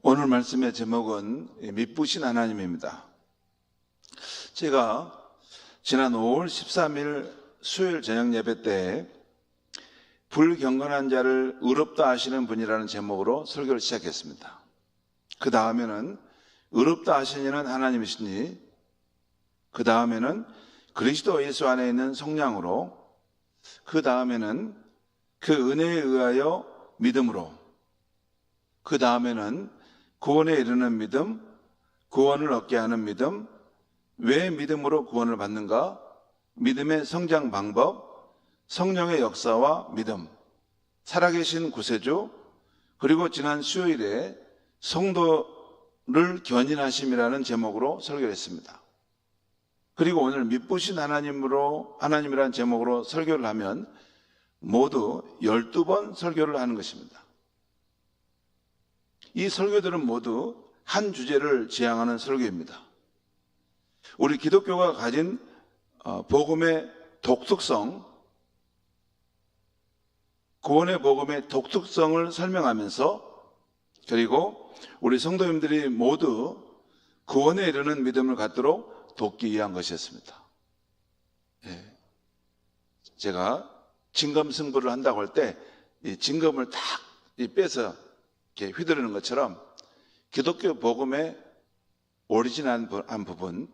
오늘 말씀의 제목은 미쁘신 하나님입니다. 제가 지난 5월 13일 수요일 저녁 예배 때 불경건한 자를 의롭다 하시는 분이라는 제목으로 설교를 시작했습니다. 그 다음에는 의롭다 하시는 하나님이시니, 그 다음에는 그리스도 예수 안에 있는 성량으로, 그 다음에는 그 은혜에 의하여 믿음으로, 그 다음에는 구원에 이르는 믿음, 구원을 얻게 하는 믿음, 왜 믿음으로 구원을 받는가, 믿음의 성장 방법, 성령의 역사와 믿음, 살아계신 구세주, 그리고 지난 수요일에 성도를 견인하심이라는 제목으로 설교를 했습니다. 그리고 오늘 미쁘신 하나님이라는 제목으로 설교를 하면 모두 12번 설교를 하는 것입니다. 이 설교들은 모두 한 주제를 지향하는 설교입니다. 우리 기독교가 가진 복음의 독특성, 구원의 복음의 독특성을 설명하면서, 그리고 우리 성도님들이 모두 구원에 이르는 믿음을 갖도록 돕기 위한 것이었습니다. 제가 진검승부를 한다고 할 때 이 진검을 딱 빼서 이렇게 휘두르는 것처럼 기독교 복음의 오리지널한 부분,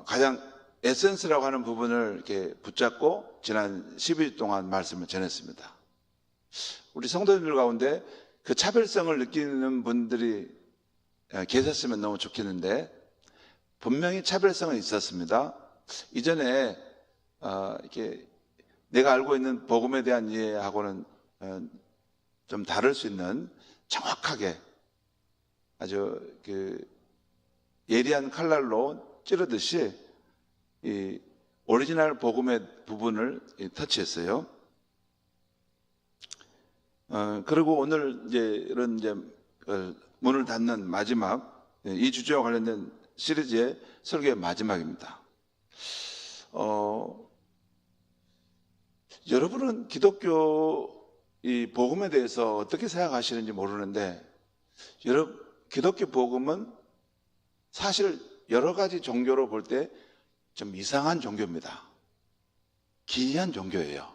가장 에센스라고 하는 부분을 이렇게 붙잡고 지난 12주 동안 말씀을 전했습니다. 우리 성도님들 가운데 그 차별성을 느끼는 분들이 계셨으면 너무 좋겠는데, 분명히 차별성은 있었습니다. 이전에 이렇게 내가 알고 있는 복음에 대한 이해하고는 좀 다를 수 있는, 정확하게 아주 그 예리한 칼날로 찌르듯이 이 오리지널 복음의 부분을 터치했어요. 그리고 오늘 이런 문을 닫는 마지막, 이 주제와 관련된 시리즈의 설교의 마지막입니다. 여러분은 기독교 이 복음에 대해서 어떻게 생각하시는지 모르는데, 기독교 복음은 사실 여러 가지 종교로 볼 때 좀 이상한 종교입니다. 기이한 종교예요.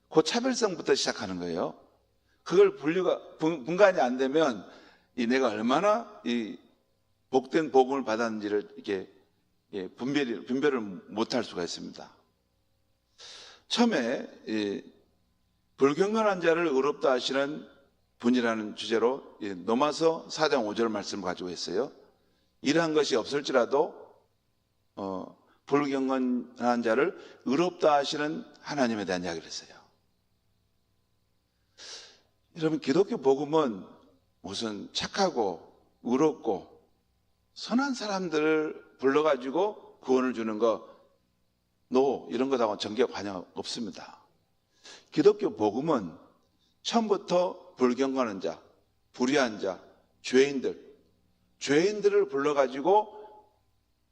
그 차별성부터 시작하는 거예요. 그걸 분간이 안 되면 내가 얼마나 이 복된 복음을 받았는지를 이렇게 분별을 못할 수가 있습니다. 처음에 불경건한 자를 의롭다 하시는 분이라는 주제로 로마서 4장 5절 말씀을 가지고 있어요. 이러한 것이 없을지라도 불경건한 자를 의롭다 하시는 하나님에 대한 이야기를 했어요. 여러분, 기독교 복음은 무슨 착하고 의롭고 선한 사람들을 불러가지고 구원을 주는 거, 이런 것하고는 전혀 관련 없습니다. 기독교 복음은 처음부터 불경건한 자, 불의한 자, 죄인들을 불러가지고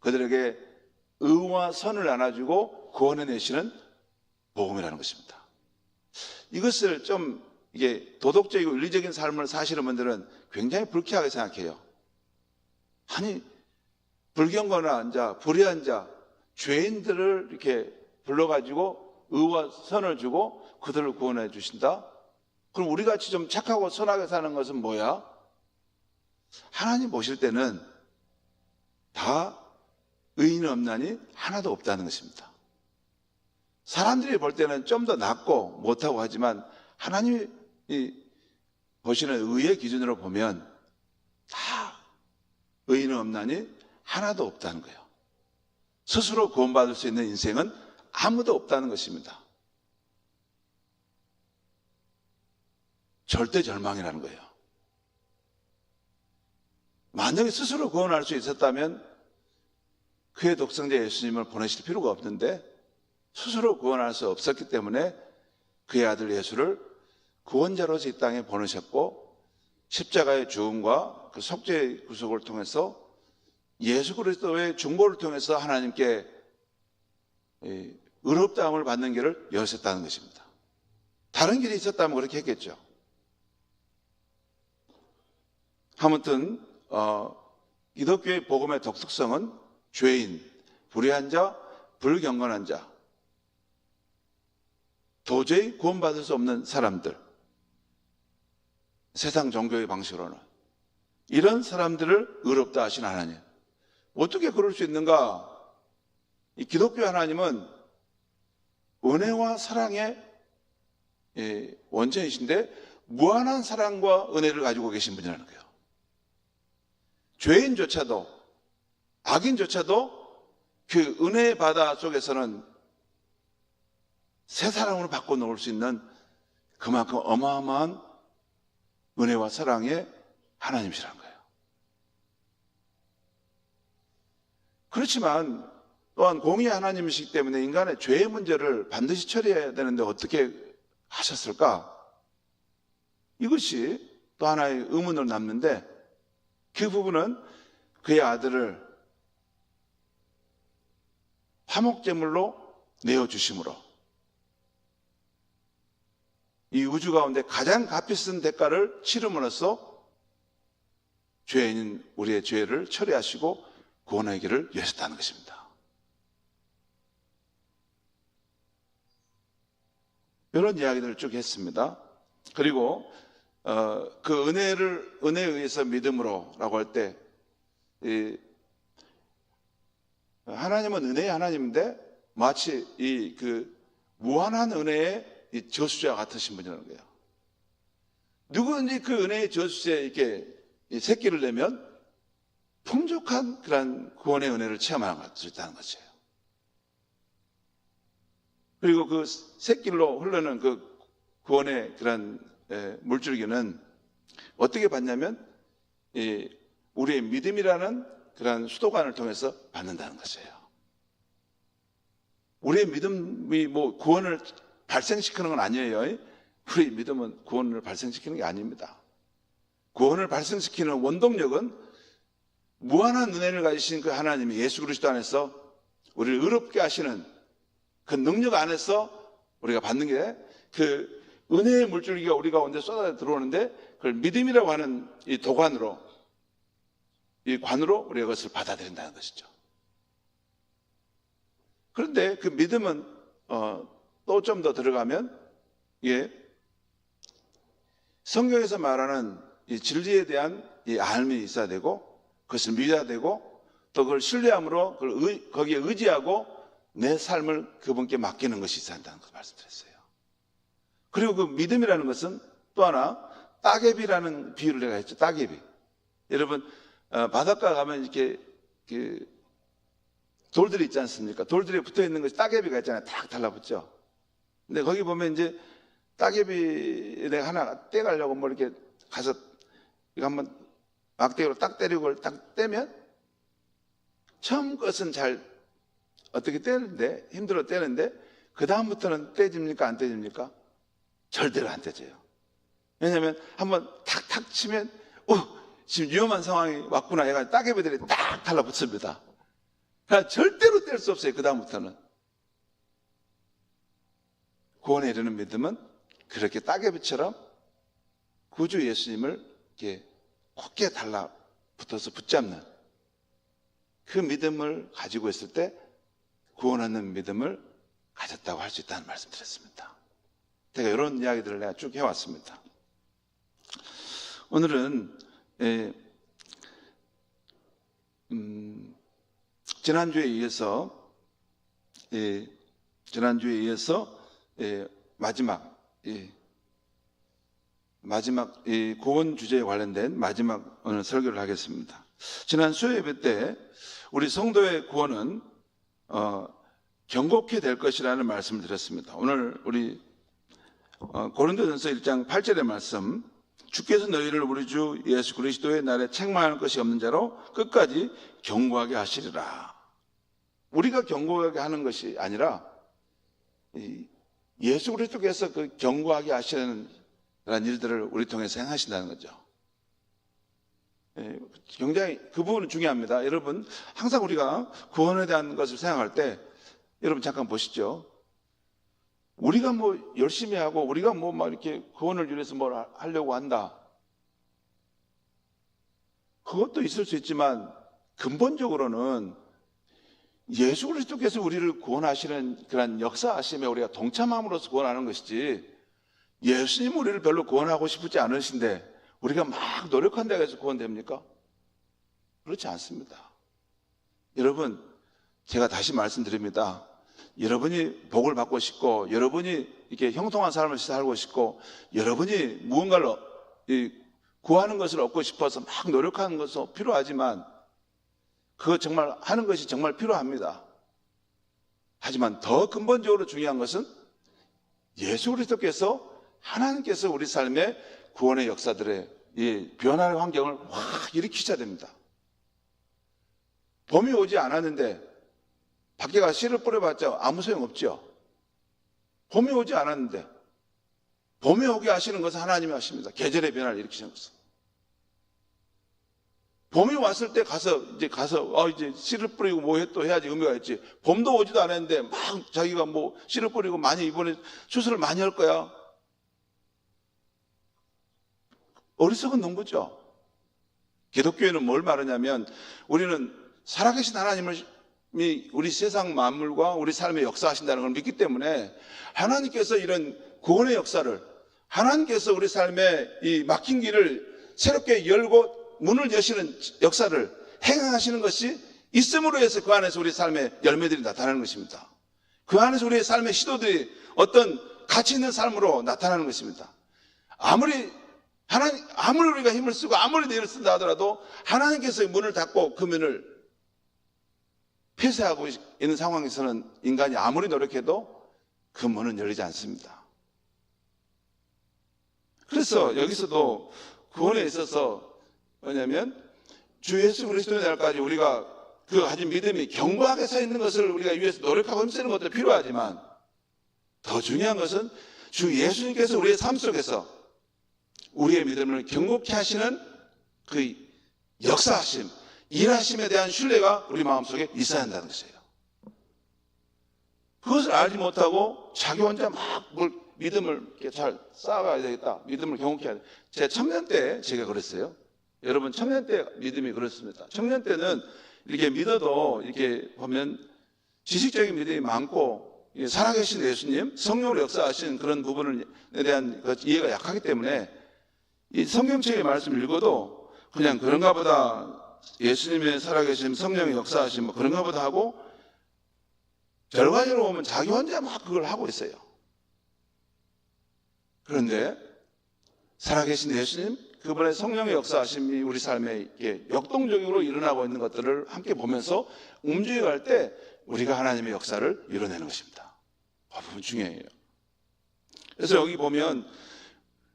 그들에게 의와 선을 나눠주고 구원해 내시는 복음이라는 것입니다. 이것을 좀 이게 도덕적이고 윤리적인 삶을 사시는 분들은 굉장히 불쾌하게 생각해요. 아니, 불경건한 자, 불의한 자, 죄인들을 이렇게 불러가지고 의와 선을 주고 그들을 구원해 주신다? 그럼 우리같이 좀 착하고 선하게 사는 것은 뭐야? 하나님 보실 때는 다 의인은 없나니 하나도 없다는 것입니다. 사람들이 볼 때는 좀 더 낫고 못하고 하지만 하나님이 보시는 의의 기준으로 보면 다 의인은 없나니 하나도 없다는 거예요. 스스로 구원받을 수 있는 인생은 아무도 없다는 것입니다. 절대 절망이라는 거예요. 만약에 스스로 구원할 수 있었다면 그의 독생자 예수님을 보내실 필요가 없는데, 스스로 구원할 수 없었기 때문에 그의 아들 예수를 구원자로서 이 땅에 보내셨고, 십자가의 죽음과 그 속죄의 구속을 통해서 예수 그리스도의 중보를 통해서 하나님께 의롭다함을 받는 길을 여셨다는 것입니다. 다른 길이 있었다면 그렇게 했겠죠. 아무튼 기독교의 복음의 독특성은 죄인, 불의한 자, 불경건한 자, 도저히 구원받을 수 없는 사람들, 세상 종교의 방식으로는 이런 사람들을 의롭다 하신 하나님. 어떻게 그럴 수 있는가? 이 기독교 하나님은 은혜와 사랑의 원천이신데 무한한 사랑과 은혜를 가지고 계신 분이라는 거예요. 죄인조차도, 악인조차도 그 은혜의 바다 속에서는 새 사랑으로 바꿔놓을 수 있는 그만큼 어마어마한 은혜와 사랑의 하나님이시라는 거예요. 그렇지만 또한 공의 하나님이시기 때문에 인간의 죄의 문제를 반드시 처리해야 되는데 어떻게 하셨을까? 이것이 또 하나의 의문으로 남는데, 그 부분은 그의 아들을 화목제물로 내어주심으로 이 우주 가운데 가장 값비싼 대가를 치름으로써 죄인인 우리의 죄를 처리하시고 구원의 길을 여셨다는 것입니다. 이런 이야기들을 쭉 했습니다. 그리고 그 은혜에 의해서 믿음으로라고 할 때, 하나님은 은혜의 하나님인데 마치 그 무한한 은혜의 이 저수자 같으신 분이라는 거예요. 누구든지 그 은혜의 저수자에 이렇게 새끼를 내면 풍족한 그런 구원의 은혜를 체험할 수 있다는 거죠. 그리고 그 새끼로 흐르는 그 구원의 그런 물줄기는 어떻게 받냐면 우리의 믿음이라는 그런 수도관을 통해서 받는다는 것이에요. 우리의 믿음이 뭐 구원을 발생시키는 건 아니에요. 우리 믿음은 구원을 발생시키는 게 아닙니다. 구원을 발생시키는 원동력은 무한한 은혜를 가지신 그 하나님이 예수 그리스도 안에서 우리를 의롭게 하시는 그 능력 안에서 우리가 받는 게, 그 은혜의 물줄기가 우리 가운데 쏟아져 들어오는데 그걸 믿음이라고 하는 이 도관으로, 이 관으로 우리가 그것을 받아들인다는 것이죠. 그런데 그 믿음은 또 좀 더 들어가면 성경에서 말하는 이 진리에 대한 이 알미 있어야 되고, 그것을 믿어야 되고, 또 그걸 신뢰함으로 거기에 의지하고 내 삶을 그분께 맡기는 것이 있어야 한다는 것을 말씀드렸어요. 그리고 그 믿음이라는 것은 또 하나, 따개비라는 비유를 내가 했죠. 따개비. 여러분 바닷가 가면 이렇게 그 돌들이 있지 않습니까? 돌들에 붙어 있는 것이 따개비가 있잖아요. 탁 달라붙죠. 근데 거기 보면 이제 따개비 내가 하나 떼가려고 뭐 이렇게 가서 이거 한번 막대기로 딱 때리고 딱 떼면 처음 것은 잘 어떻게 떼는데, 힘들어 떼는데 그 다음부터는 떼집니까? 안 떼집니까? 절대로 안 떼져요. 왜냐하면 한번 탁탁 치면 지금 위험한 상황이 왔구나 해가지고 따개비들이 딱 달라붙습니다. 그러니까 절대로 뗄 수 없어요. 그 다음부터는. 구원에 이르는 믿음은 그렇게 따개비처럼 구주 예수님을 이렇게 굳게 달라붙어서 붙잡는 그 믿음을 가지고 있을 때 구원하는 믿음을 가졌다고 할 수 있다는 말씀 드렸습니다. 제가 이런 이야기들을 내가 쭉 해왔습니다. 오늘은 지난주에 이어서 마지막 구원 주제에 관련된 마지막 오늘 설교를 하겠습니다. 지난 수요 예배 때 우리 성도의 구원은 경고케 될 것이라는 말씀을 드렸습니다. 오늘 우리 고린도전서 1장 8절의 말씀, 주께서 너희를 우리 주 예수 그리스도의 날에 책망할 것이 없는 자로 끝까지 경고하게 하시리라. 우리가 경고하게 하는 것이 아니라 예수 그리스도께서 그 경고하게 하시는 일들을 우리 통해서 행하신다는 거죠. 굉장히 그 부분은 중요합니다. 여러분, 항상 우리가 구원에 대한 것을 생각할 때 여러분 잠깐 보시죠. 우리가 뭐 열심히 하고 우리가 뭐 막 이렇게 구원을 위해서 뭘 하려고 한다. 그것도 있을 수 있지만 근본적으로는 예수 그리스도께서 우리를 구원하시는 그런 역사하심에 우리가 동참함으로써 구원하는 것이지, 예수님 우리를 별로 구원하고 싶지 않으신데 우리가 막 노력한다고 해서 구원됩니까? 그렇지 않습니다. 여러분, 제가 다시 말씀드립니다. 여러분이 복을 받고 싶고, 여러분이 이렇게 형통한 삶을 살고 싶고, 여러분이 무언가를 구하는 것을 얻고 싶어서 막 노력하는 것도 필요하지만, 그거 정말 하는 것이 정말 필요합니다. 하지만 더 근본적으로 중요한 것은 예수 그리스도께서, 하나님께서 우리 삶의 구원의 역사들의 이 변화의 환경을 확 일으키셔야 됩니다. 봄이 오지 않았는데 밖에 가서 씨를 뿌려봤자 아무 소용없죠. 봄이 오지 않았는데 봄이 오게 하시는 것은 하나님이 하십니다. 계절의 변화를 일으키시는 것은. 봄이 왔을 때 이제 씨를 뿌리고 또 해야지 의미가 있지. 봄도 오지도 않았는데 막 자기가 씨를 뿌리고 많이 이번에 추수를 많이 할 거야. 어리석은 농부죠. 기독교에는 뭘 말하냐면, 우리는 살아계신 하나님이 우리 세상 만물과 우리 삶에 역사하신다는 걸 믿기 때문에, 하나님께서 이런 구원의 역사를, 하나님께서 우리 삶에 이 막힌 길을 새롭게 열고 문을 여시는 역사를 행하시는 것이 있음으로 해서 그 안에서 우리 삶의 열매들이 나타나는 것입니다. 그 안에서 우리의 삶의 시도들이 어떤 가치 있는 삶으로 나타나는 것입니다. 아무리 우리가 힘을 쓰고 아무리 내를 쓴다 하더라도 하나님께서 문을 닫고 그 문을 폐쇄하고 있는 상황에서는 인간이 아무리 노력해도 그 문은 열리지 않습니다. 그래서 여기서도 구원에 있어서 뭐냐면, 주 예수 그리스도의 날까지 우리가 그 가진 믿음이 견고하게 서 있는 것을 우리가 위해서 노력하고 힘쓰는 것도 필요하지만, 더 중요한 것은 주 예수님께서 우리의 삶 속에서 우리의 믿음을 견고케 하시는 그 역사하심, 일하심에 대한 신뢰가 우리 마음속에 있어야 한다는 것이에요. 그것을 알지 못하고 자기 혼자 막 믿음을 이렇게 잘 쌓아가야 되겠다, 믿음을 견고케 해야 돼. 제 청년 때 제가 그랬어요. 여러분, 청년 때 믿음이 그렇습니다. 청년 때는 이렇게 믿어도 이렇게 보면 지식적인 믿음이 많고, 살아계신 예수님, 성령으로 역사하신 그런 부분에 대한 이해가 약하기 때문에 이 성경책의 말씀을 읽어도 그냥 그런가 보다, 예수님의 살아계신 성령의 역사하신 그런가 보다 하고, 결과적으로 보면 자기 혼자 막 그걸 하고 있어요. 그런데 살아계신 예수님, 그분의 성령의 역사하심이 우리 삶에 이렇게 역동적으로 일어나고 있는 것들을 함께 보면서 움직여갈 때 우리가 하나님의 역사를 이뤄내는 것입니다. 그 부분 중요해요. 그래서 여기 보면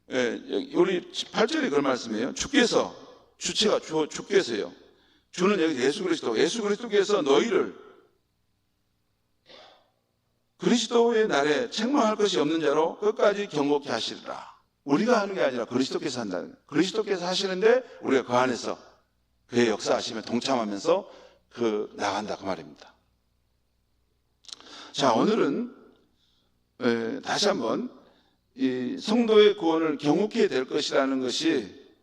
우리 8절에 그런 말씀이에요. 주께서, 주체가 주께서요. 주는 여기 예수 그리스도께서 너희를 그리스도의 날에 책망할 것이 없는 자로 끝까지 경고케 하시리라. 우리가 하는 게 아니라 그리스도께서 한다는 거예요. 그리스도께서 하시는데 우리가 그 안에서 그의 역사하심에 동참하면서 나간다, 그 말입니다. 자, 오늘은 다시 한번 이 성도의 구원을 경고케 될 것이라는 것이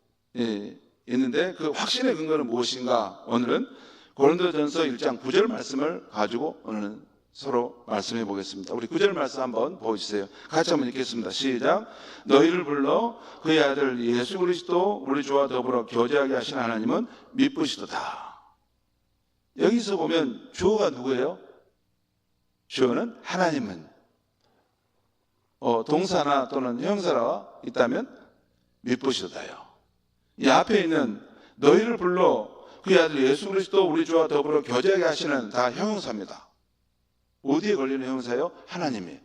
있는데, 그 확신의 근거는 무엇인가? 오늘은 고린도전서 1장 9절 말씀을 가지고 오늘은 서로 말씀해 보겠습니다. 우리 9절 말씀 한번 보여주세요. 같이 한번 읽겠습니다. 시작. 너희를 불러 그의 아들 예수 그리스도 우리 주와 더불어 교제하게 하신 하나님은 미쁘시도다. 여기서 보면 주어가 누구예요? 주어는 하나님은, 동사나 또는 형사가 있다면 미쁘시도다요. 이 앞에 있는 너희를 불러 그의 아들 예수 그리스도 우리 주와 더불어 교제하게 하시는 다 형용사입니다. 어디에 걸리는 형사예요? 하나님이.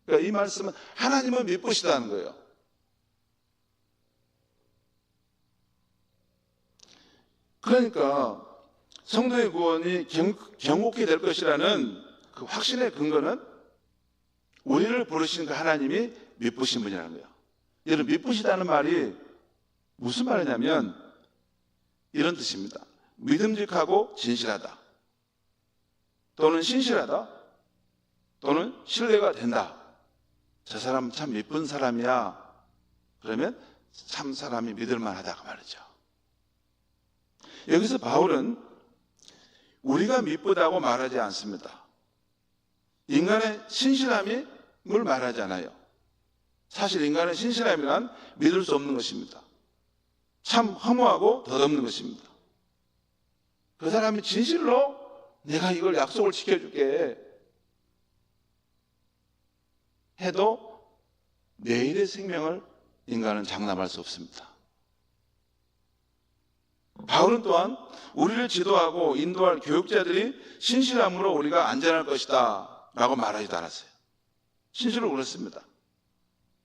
그러니까 이 말씀은 하나님은 미쁘시다는 거예요. 그러니까 성도의 구원이 경고케 될 것이라는 그 확신의 근거는 우리를 부르신 그 하나님이 미쁘신 분이라는 거예요. 여러분, 미쁘시다는 말이 무슨 말이냐면 이런 뜻입니다. 믿음직하고 진실하다, 또는 신실하다, 또는 신뢰가 된다. 저 사람 참 예쁜 사람이야. 그러면 참 사람이 믿을만하다, 그 말이죠. 여기서 바울은 우리가 미쁘다고 말하지 않습니다. 인간의 신실함을 말하지 않아요. 사실 인간의 신실함이란 믿을 수 없는 것입니다. 참 허무하고 덧없는 것입니다. 그 사람이 진실로 내가 이걸 약속을 지켜줄게 해도 내일의 생명을 인간은 장담할 수 없습니다. 바울은 또한 우리를 지도하고 인도할 교육자들이 신실함으로 우리가 안전할 것이다 라고 말하지도 않았어요. 신실을 그렇습니다.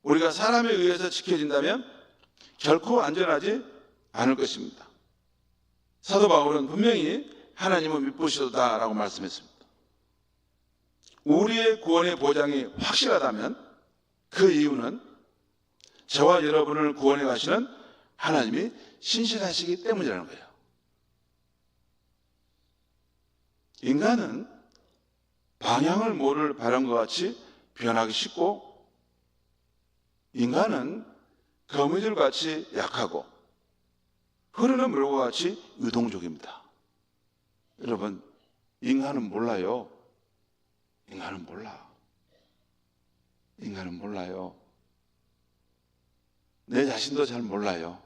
우리가 사람에 의해서 지켜진다면 결코 안전하지 않을 것입니다. 사도 바울은 분명히 하나님은 미쁘시다 라고 말씀했습니다. 우리의 구원의 보장이 확실하다면 그 이유는 저와 여러분을 구원해 가시는 하나님이 신실하시기 때문이라는 거예요. 인간은 방향을 모를 바람과 같이 변하기 쉽고, 인간은 거미줄같이 약하고 흐르는 물과 같이 유동적입니다. 여러분, 인간은 몰라요. 인간은 몰라. 인간은 몰라요. 내 자신도 잘 몰라요.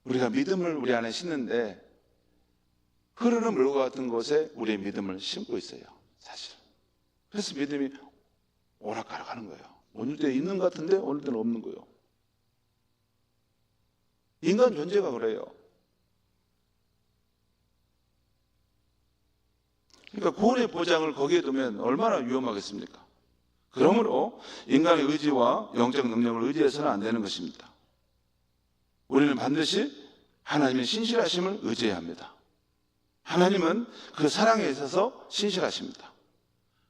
우리가 믿음을 우리 안에 심는데 흐르는 물과 같은 곳에 우리의 믿음을 심고 있어요. 사실. 그래서 믿음이 오락가락 하는 거예요. 어느 때 있는 것 같은데 어느 때는 없는 거예요. 인간 존재가 그래요. 그러니까 구원의 보장을 거기에 두면 얼마나 위험하겠습니까? 그러므로 인간의 의지와 영적 능력을 의지해서는 안 되는 것입니다. 우리는 반드시 하나님의 신실하심을 의지해야 합니다. 하나님은 그 사랑에 있어서 신실하십니다.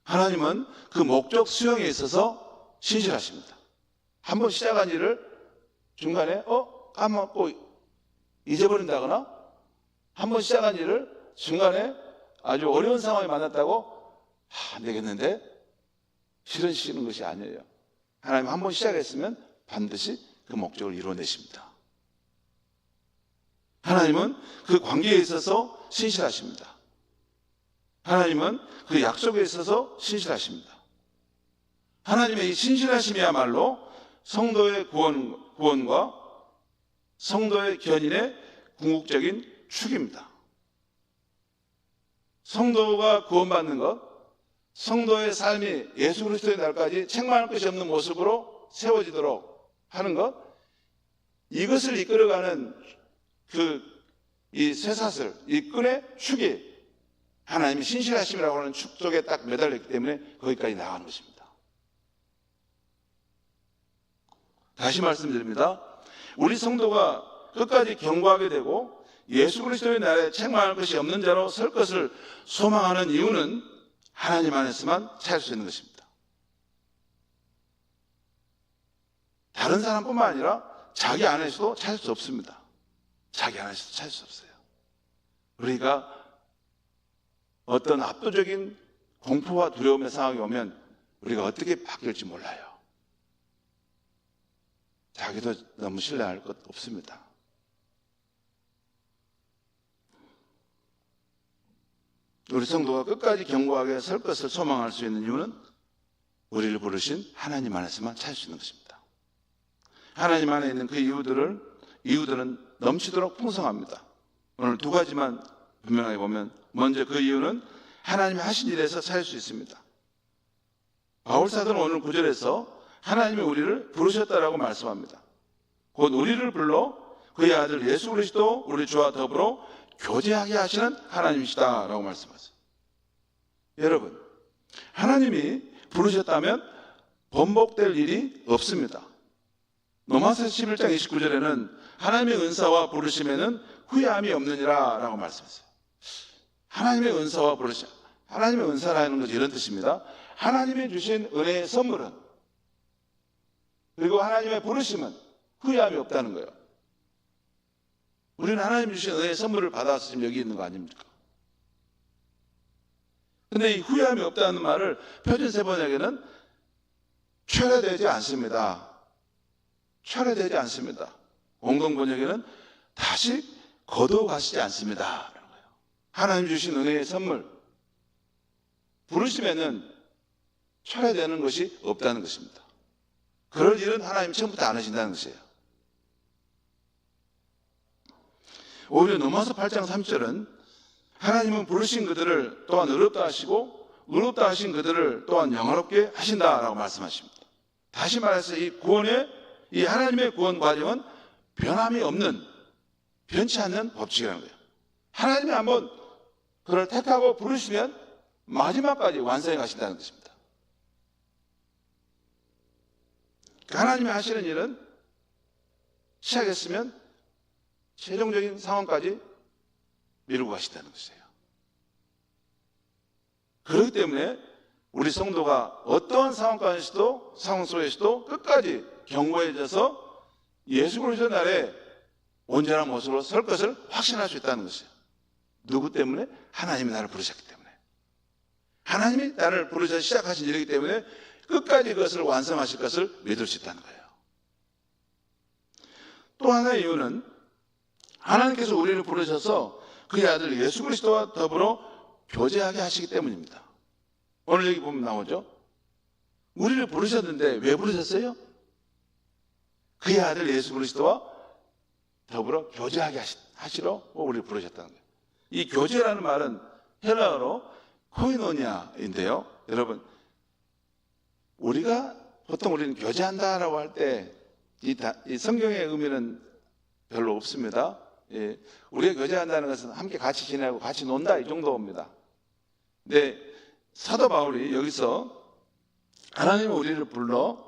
하나님은 그 목적 수행에 있어서 신실하십니다. 한번 시작한 일을 중간에 까먹고 잊어버린다거나, 한번 시작한 일을 중간에 아주 어려운 상황에 만났다고 안 되겠는데 싫으시는 것이 아니에요. 하나님 한 번 시작했으면 반드시 그 목적을 이루어내십니다. 하나님은 그 관계에 있어서 신실하십니다. 하나님은 그 약속에 있어서 신실하십니다. 하나님의 이 신실하심이야말로 성도의 구원과 성도의 견인의 궁극적인 축입니다. 성도가 구원받는 것, 성도의 삶이 예수 그리스도의 날까지 책망할 것이 없는 모습으로 세워지도록 하는 것, 이것을 이끌어가는 이 쇠사슬, 이 끈의 축이 하나님의 신실하심이라고 하는 축 속에 딱 매달렸기 때문에 거기까지 나가는 것입니다. 다시 말씀드립니다. 우리 성도가 끝까지 경고하게 되고 예수 그리스도의 날에 책망할 것이 없는 자로 설 것을 소망하는 이유는 하나님 안에서만 찾을 수 있는 것입니다. 다른 사람뿐만 아니라 자기 안에서도 찾을 수 없습니다. 자기 안에서도 찾을 수 없어요. 우리가 어떤 압도적인 공포와 두려움의 상황이 오면 우리가 어떻게 바뀔지 몰라요. 자기도 너무 신뢰할 것 없습니다. 우리 성도가 끝까지 견고하게 설 것을 소망할 수 있는 이유는 우리를 부르신 하나님 안에서만 찾을 수 있는 것입니다. 하나님 안에 있는 그 이유들은 넘치도록 풍성합니다. 오늘 두 가지만 분명하게 보면, 먼저 그 이유는 하나님이 하신 일에서 찾을 수 있습니다. 바울 사도는 오늘 9절에서 하나님이 우리를 부르셨다라고 말씀합니다. 곧 우리를 불러 그의 아들 예수 그리스도 우리 주와 더불어 교제하게 하시는 하나님이시다라고 말씀하세요. 여러분, 하나님이 부르셨다면 번복될 일이 없습니다. 로마서 11장 29절에는 하나님의 은사와 부르심에는 후회함이 없느니라 라고 말씀했어요. 하나님의 은사와 부르심, 하나님의 은사라는 것은 이런 뜻입니다. 하나님이 주신 은혜의 선물은, 그리고 하나님의 부르심은 후회함이 없다는 거예요. 우리는 하나님이 주신 은혜의 선물을 받아서 지금 여기 있는 거 아닙니까? 근데 이 후회함이 없다는 말을 표준세 번역에는 철회되지 않습니다. 철회되지 않습니다. 공동 번역에는 다시 거두어 가시지 않습니다. 하나님 주신 은혜의 선물, 부르시면은 철회되는 것이 없다는 것입니다. 그럴 일은 하나님 처음부터 안 하신다는 것이에요. 오히려 로마서 8장 3절은 하나님은 부르신 그들을 또한 의롭다 하시고 의롭다 하신 그들을 또한 영화롭게 하신다라고 말씀하십니다. 다시 말해서 이 하나님의 구원 과정은 변함이 없는, 변치 않는 법칙이라는 거예요. 하나님이 한번 그를 택하고 부르시면 마지막까지 완성해 가신다는 것입니다. 하나님이 하시는 일은 시작했으면 최종적인 상황까지 미루고 가신다는 것이에요. 그렇기 때문에 우리 성도가 어떠한 상황 속에서도 끝까지 견고해져서 예수 그리스도 날에 온전한 모습으로 설 것을 확신할 수 있다는 것이에요. 누구 때문에? 하나님이 나를 부르셨기 때문에. 하나님이 나를 부르셔서 시작하신 일이기 때문에 끝까지 그것을 완성하실 것을 믿을 수 있다는 거예요. 또 하나의 이유는 하나님께서 우리를 부르셔서 그의 아들 예수 그리스도와 더불어 교제하게 하시기 때문입니다. 오늘 여기 보면 나오죠. 우리를 부르셨는데 왜 부르셨어요? 그의 아들 예수 그리스도와 더불어 교제하게 하시러 우리를 부르셨다는 거예요. 이 교제라는 말은 헬라어로 코이노니아인데요. 여러분, 보통 우리는 교제한다라고 할 때 이 성경의 의미는 별로 없습니다. 예, 우리가 교제한다는 것은 함께 같이 지내고 같이 논다 이 정도입니다. 근데 사도 바울이 여기서 하나님은 우리를 불러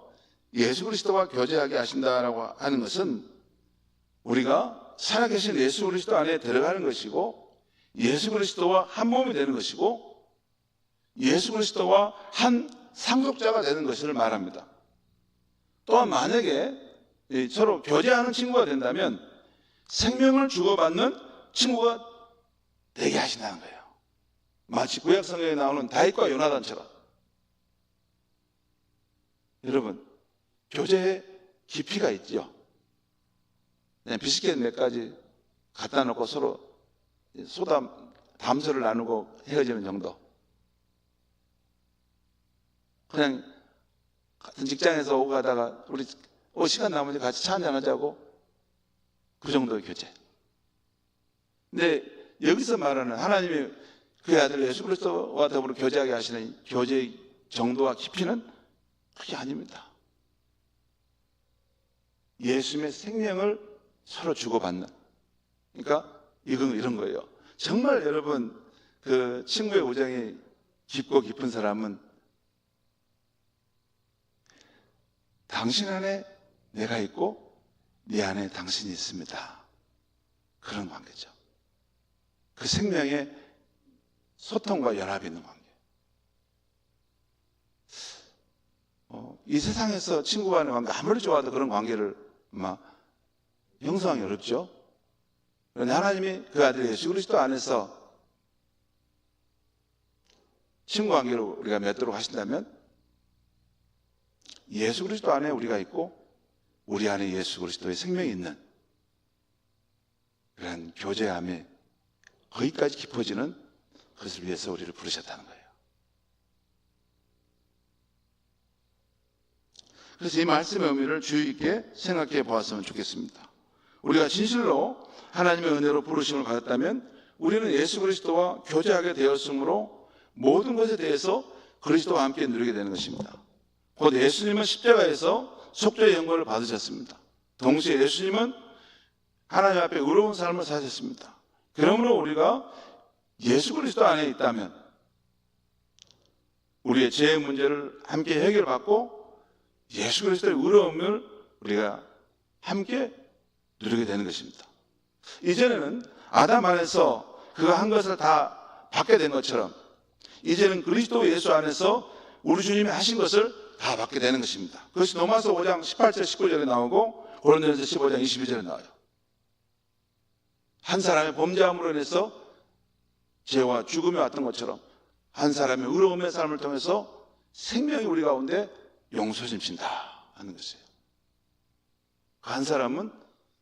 예수 그리스도와 교제하게 하신다라고 하는 것은 우리가 살아계신 예수 그리스도 안에 들어가는 것이고 예수 그리스도와 한 몸이 되는 것이고 예수 그리스도와 한 상속자가 되는 것을 말합니다. 또한 만약에 서로 교제하는 친구가 된다면 생명을 주고받는 친구가 되게 하신다는 거예요. 마치 구약 성경에 나오는 다윗과 요나단처럼. 여러분, 교제에 깊이가 있죠. 그냥 비스켓 몇 가지 갖다 놓고 서로 담소를 나누고 헤어지는 정도. 그냥 같은 직장에서 오고 가다가 우리 시간 남으니 같이 차 한잔 하자고, 그 정도의 교제. 근데 여기서 말하는 하나님이 그의 아들 예수 그리스도와 더불어 교제하게 하시는 교제의 정도와 깊이는 그게 아닙니다. 예수님의 생명을 서로 주고받는. 그러니까 이건 이런 거예요. 정말 여러분, 그 친구의 우정이 깊고 깊은 사람은 당신 안에 내가 있고 네 안에 당신이 있습니다. 그런 관계죠. 그 생명의 소통과 연합이 있는 관계. 이 세상에서 친구 간의 관계 아무리 좋아도 그런 관계를 형성하기 어렵죠. 그런데 하나님이 그 아들 예수 그리스도 안에서 친구 관계를 우리가 맺도록 하신다면 예수 그리스도 안에 우리가 있고 우리 안에 예수 그리스도의 생명이 있는 그런 교제함이 거기까지 깊어지는 그것을 위해서 우리를 부르셨다는 거예요. 그래서 이 말씀의 의미를 주의 있게 생각해 보았으면 좋겠습니다. 우리가 진실로 하나님의 은혜로 부르심을 받았다면 우리는 예수 그리스도와 교제하게 되었으므로 모든 것에 대해서 그리스도와 함께 누리게 되는 것입니다. 곧 예수님은 십자가에서 속죄의 영광을 받으셨습니다. 동시에 예수님은 하나님 앞에 의로운 삶을 사셨습니다. 그러므로 우리가 예수 그리스도 안에 있다면 우리의 죄의 문제를 함께 해결받고 예수 그리스도의 의로움을 우리가 함께 누리게 되는 것입니다. 이전에는 아담 안에서 그가 한 것을 다 받게 된 것처럼 이제는 그리스도 예수 안에서 우리 주님이 하신 것을 다 받게 되는 것입니다. 그것이 로마서 5장 18절 19절에 나오고 고린도전서 15장 22절에 나와요. 한 사람의 범죄함으로 인해서 죄와 죽음이 왔던 것처럼 한 사람의 의로움의 삶을 통해서 생명이 우리 가운데 용서심신다 하는 것이에요. 한 사람은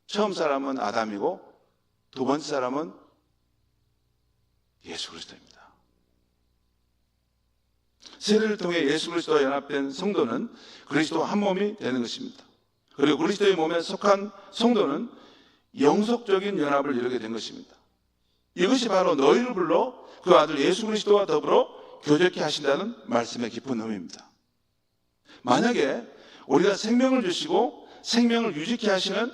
처음 사람은 아담이고 두 번째 사람은 예수 그리스도입니다. 세례를 통해 예수 그리스도와 연합된 성도는 그리스도와 한 몸이 되는 것입니다. 그리고 그리스도의 몸에 속한 성도는 영속적인 연합을 이루게 된 것입니다. 이것이 바로 너희를 불러 그 아들 예수 그리스도와 더불어 교제케 하신다는 말씀의 깊은 의미입니다. 만약에 우리가 생명을 주시고 생명을 유지케 하시는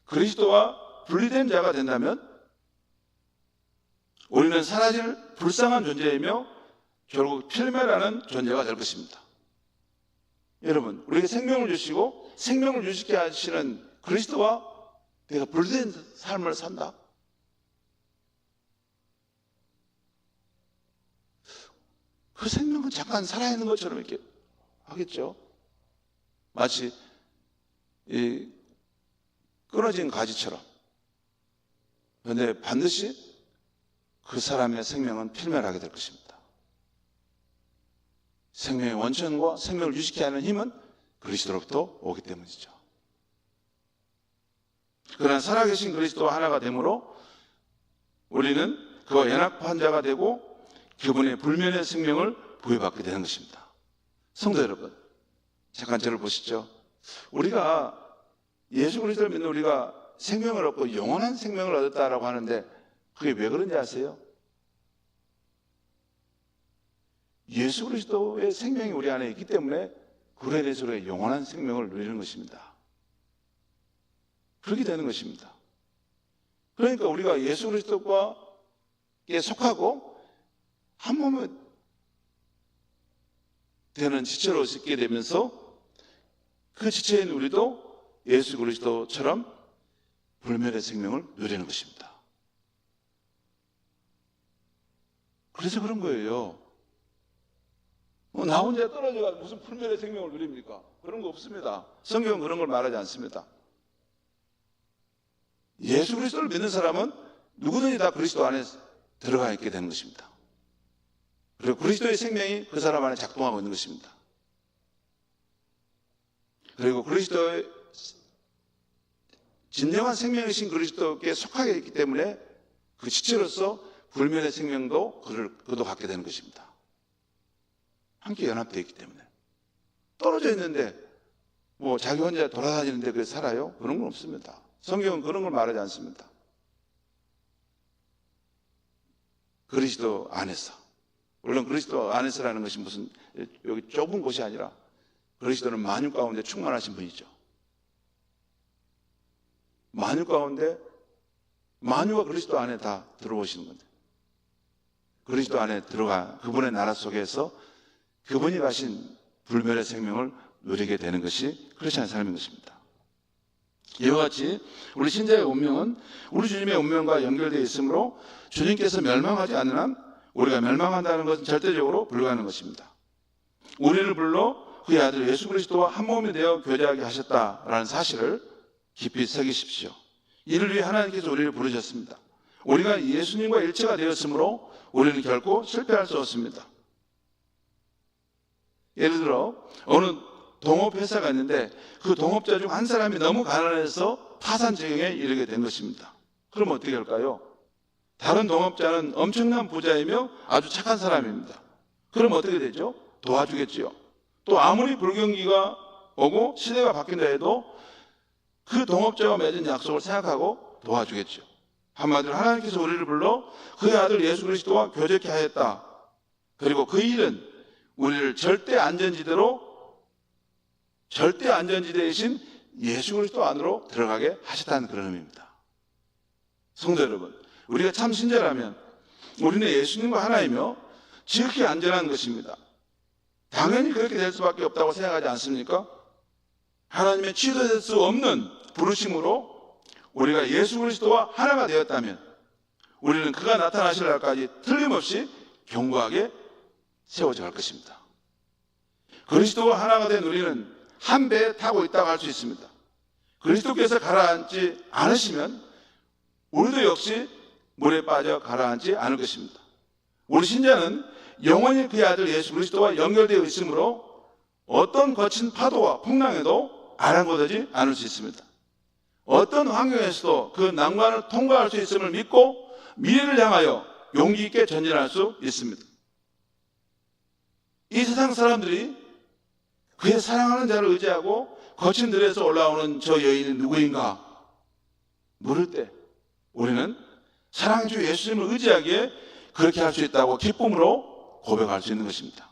그리스도와 분리된 자가 된다면 우리는 사라질 불쌍한 존재이며 결국 필멸하는 존재가 될 것입니다. 여러분, 우리에게 생명을 주시고 생명을 유지케 하시는 그리스도와 내가 분리된 삶을 산다? 그 생명은 잠깐 살아있는 것처럼 이렇게 하겠죠. 마치 이 끊어진 가지처럼. 그런데 반드시 그 사람의 생명은 필멸하게 될 것입니다. 생명의 원천과 생명을 유지케 하는 힘은 그리스도로부터 오기 때문이죠. 그러나 살아계신 그리스도와 하나가 되므로 우리는 그와 연합한 자가 되고 그분의 불면의 생명을 부여받게 되는 것입니다. 성도 여러분, 잠깐 저를 보시죠. 우리가 예수 그리스도를 믿는 우리가 생명을 얻고 영원한 생명을 얻었다라고 하는데 그게 왜 그런지 아세요? 예수 그리스도의 생명이 우리 안에 있기 때문에 그로 인해서 우리가 영원한 생명을 누리는 것입니다. 그렇게 되는 것입니다. 그러니까 우리가 예수 그리스도께 속하고 한 몸에 되는 지체로 있게 되면서 그 지체인 우리도 예수 그리스도처럼 불멸의 생명을 누리는 것입니다. 그래서 그런 거예요. 나 혼자 떨어져가 무슨 불멸의 생명을 누립니까? 그런 거 없습니다. 성경은 그런 걸 말하지 않습니다. 예수 그리스도를 믿는 사람은 누구든지 다 그리스도 안에 들어가 있게 되는 것입니다. 그리고 그리스도의 생명이 그 사람 안에 작동하고 있는 것입니다. 그리고 그리스도의 진정한 생명이신 그리스도께 속하게 있기 때문에 그 지체로서 불멸의 생명도 그도 갖게 되는 것입니다. 함께 연합되어 있기 때문에. 떨어져 있는데 뭐 자기 혼자 돌아다니는데 그래 살아요? 그런 건 없습니다. 성경은 그런 걸 말하지 않습니다. 그리스도 안에서. 물론 그리스도 안에서라는 것이 무슨 여기 좁은 곳이 아니라 그리스도는 만유 가운데 충만하신 분이죠. 만유 가운데 만유가 그리스도 안에 다 들어오시는 건데 그리스도 안에 들어가 그분의 나라 속에서 그분이 가신 불멸의 생명을 누리게 되는 것이 크리스찬의 삶인 것입니다. 이와 같이 우리 신자의 운명은 우리 주님의 운명과 연결되어 있으므로 주님께서 멸망하지 않는 한 우리가 멸망한다는 것은 절대적으로 불가능한 것입니다. 우리를 불러 그의 아들 예수 그리스도와 한 몸이 되어 교제하게 하셨다라는 사실을 깊이 새기십시오. 이를 위해 하나님께서 우리를 부르셨습니다. 우리가 예수님과 일체가 되었으므로 우리는 결코 실패할 수 없습니다. 예를 들어 어느 동업회사가 있는데 그 동업자 중 한 사람이 너무 가난해서 파산 지경에 이르게 된 것입니다. 그럼 어떻게 할까요? 다른 동업자는 엄청난 부자이며 아주 착한 사람입니다. 그럼 어떻게 되죠? 도와주겠지요. 또 아무리 불경기가 오고 시대가 바뀐다 해도 그 동업자와 맺은 약속을 생각하고 도와주겠죠. 한마디로 하나님께서 우리를 불러 그의 아들 예수 그리스도와 교제케 하였다. 그리고 그 일은 우리를 절대 안전지대이신 예수 그리스도 안으로 들어가게 하셨다는 그런 의미입니다. 성도 여러분, 우리가 참 신자라면 우리는 예수님과 하나이며 지극히 안전한 것입니다. 당연히 그렇게 될 수밖에 없다고 생각하지 않습니까? 하나님의 취소될 수 없는 부르심으로 우리가 예수 그리스도와 하나가 되었다면 우리는 그가 나타나실 날까지 틀림없이 견고하게 세워져 갈 것입니다. 그리스도와 하나가 된 우리는 한 배에 타고 있다고 할 수 있습니다. 그리스도께서 가라앉지 않으시면 우리도 역시 물에 빠져 가라앉지 않을 것입니다. 우리 신자는 영원히 그의 아들 예수 그리스도와 연결되어 있으므로 어떤 거친 파도와 풍랑에도 아랑곳하지 않을 수 있습니다. 어떤 환경에서도 그 난관을 통과할 수 있음을 믿고 미래를 향하여 용기 있게 전진할 수 있습니다. 이 세상 사람들이 그의 사랑하는 자를 의지하고 거친 들에서 올라오는 저 여인이 누구인가 물을 때 우리는 사랑의 주 예수님을 의지하기에 그렇게 할 수 있다고 기쁨으로 고백할 수 있는 것입니다.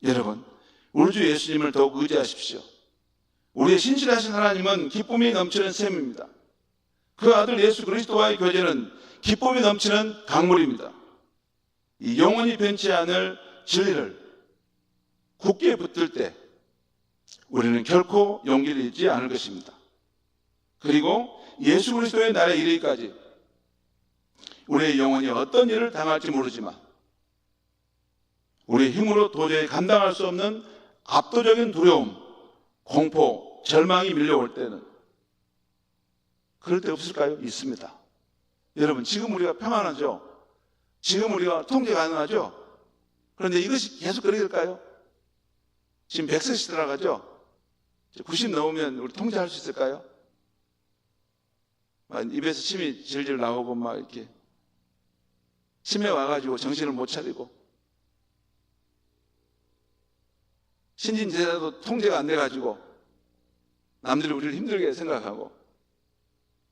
여러분, 우리 주 예수님을 더욱 의지하십시오. 우리의 신실하신 하나님은 기쁨이 넘치는 샘입니다. 그 아들 예수 그리스도와의 교제는 기쁨이 넘치는 강물입니다. 이 영원히 변치 않을 진리를 굳게 붙들 때 우리는 결코 용기를 잃지 않을 것입니다. 그리고 예수 그리스도의 날에 이르기까지 우리의 영혼이 어떤 일을 당할지 모르지만 우리의 힘으로 도저히 감당할 수 없는 압도적인 두려움, 공포, 절망이 밀려올 때는 그럴 때 없을까요? 있습니다. 여러분, 지금 우리가 평안하죠? 지금 우리가 통제 가능하죠? 그런데 이것이 계속 그렇게 될까요? 지금 100세씩 들어가죠? 90 넘으면 우리 통제할 수 있을까요? 입에서 침이 질질 나오고 막 이렇게 치매 와가지고 정신을 못 차리고 신진제자도 통제가 안 돼가지고 남들이 우리를 힘들게 생각하고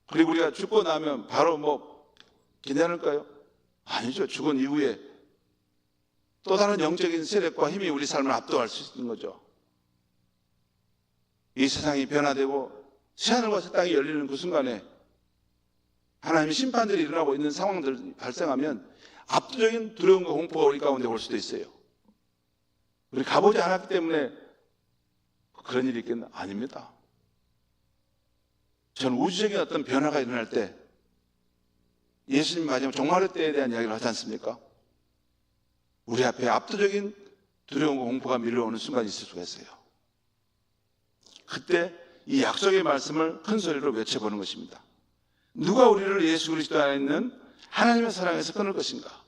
그리고 우리가 죽고 나면 바로 뭐 괜찮을까요? 아니죠. 죽은 이후에 또 다른 영적인 세력과 힘이 우리 삶을 압도할 수 있는 거죠. 이 세상이 변화되고 새하늘과 새 땅이 열리는 그 순간에 하나님의 심판들이 일어나고 있는 상황들이 발생하면 압도적인 두려움과 공포가 우리 가운데 올 수도 있어요. 우리 가보지 않았기 때문에 그런 일이 있겠나? 아닙니다. 저는 우주적인 어떤 변화가 일어날 때 예수님 마지막 종말의 때에 대한 이야기를 하지 않습니까? 우리 앞에 압도적인 두려움과 공포가 밀려오는 순간이 있을 수가 있어요. 그때 이 약속의 말씀을 큰 소리로 외쳐보는 것입니다. 누가 우리를 예수 그리스도 안에 있는 하나님의 사랑에서 끊을 것인가?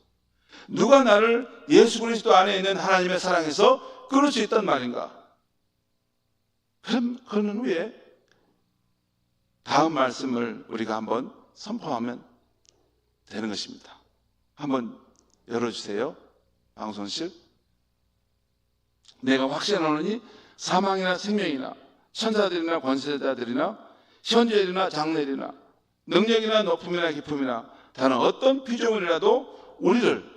누가 나를 예수 그리스도 안에 있는 하나님의 사랑에서 끊을 수 있단 말인가? 그런 후에 다음 말씀을 우리가 한번 선포하면 되는 것입니다. 한번 열어주세요. 방송실. 내가 확신하노니 사망이나 생명이나 천사들이나 권세자들이나 현재일이나 장래일이나 능력이나 높음이나 깊음이나 다른 어떤 피조물이라도 우리를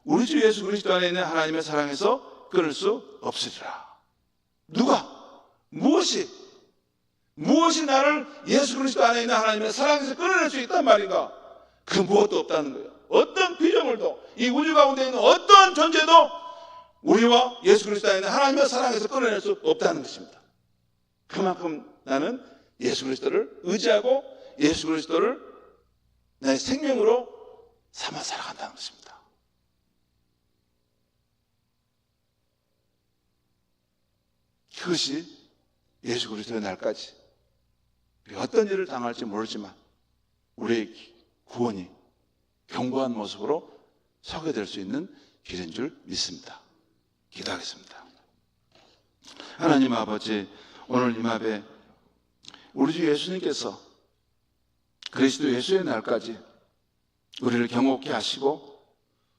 우리 주 예수 그리스도 안에 있는 하나님의 사랑에서 끊을 수 없으리라. 누가? 무엇이 나를 예수 그리스도 안에 있는 하나님의 사랑에서 끊어낼 수 있단 말인가? 그 무엇도 없다는 거예요. 어떤 피조물도 이 우주 가운데 있는 어떤 존재도 우리와 예수 그리스도 안에 있는 하나님의 사랑에서 끊어낼 수 없다는 것입니다. 그만큼 나는 예수 그리스도를 의지하고 예수 그리스도를 나의 생명으로 삼아 살아간다는 것입니다. 그것이 예수 그리스도의 날까지 어떤 일을 당할지 모르지만 우리의 구원이 견고한 모습으로 서게 될 수 있는 길인 줄 믿습니다. 기도하겠습니다. 하나님 아버지, 오늘 이 밤에 우리 주 예수님께서 그리스도 예수의 날까지 우리를 경고케 하시고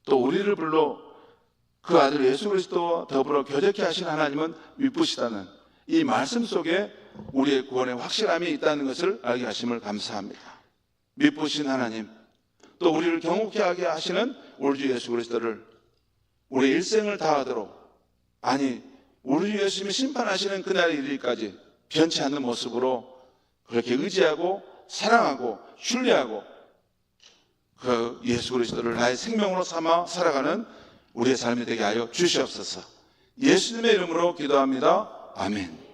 또 우리를 불러 그 아들 예수 그리스도와 더불어 교제케 하신 하나님은 미쁘시다는 이 말씀 속에 우리의 구원의 확실함이 있다는 것을 알게 하심을 감사합니다. 미쁘신 하나님, 또 우리를 경고케 하게 하시는 우리 주 예수 그리스도를 우리 일생을 다하도록, 아니 우리 주 예수님이 심판하시는 그날에 이르기까지 변치 않는 모습으로 그렇게 의지하고 사랑하고 신뢰하고 그 예수 그리스도를 나의 생명으로 삼아 살아가는 우리의 삶이 되게 하여 주시옵소서. 예수님의 이름으로 기도합니다. 아멘.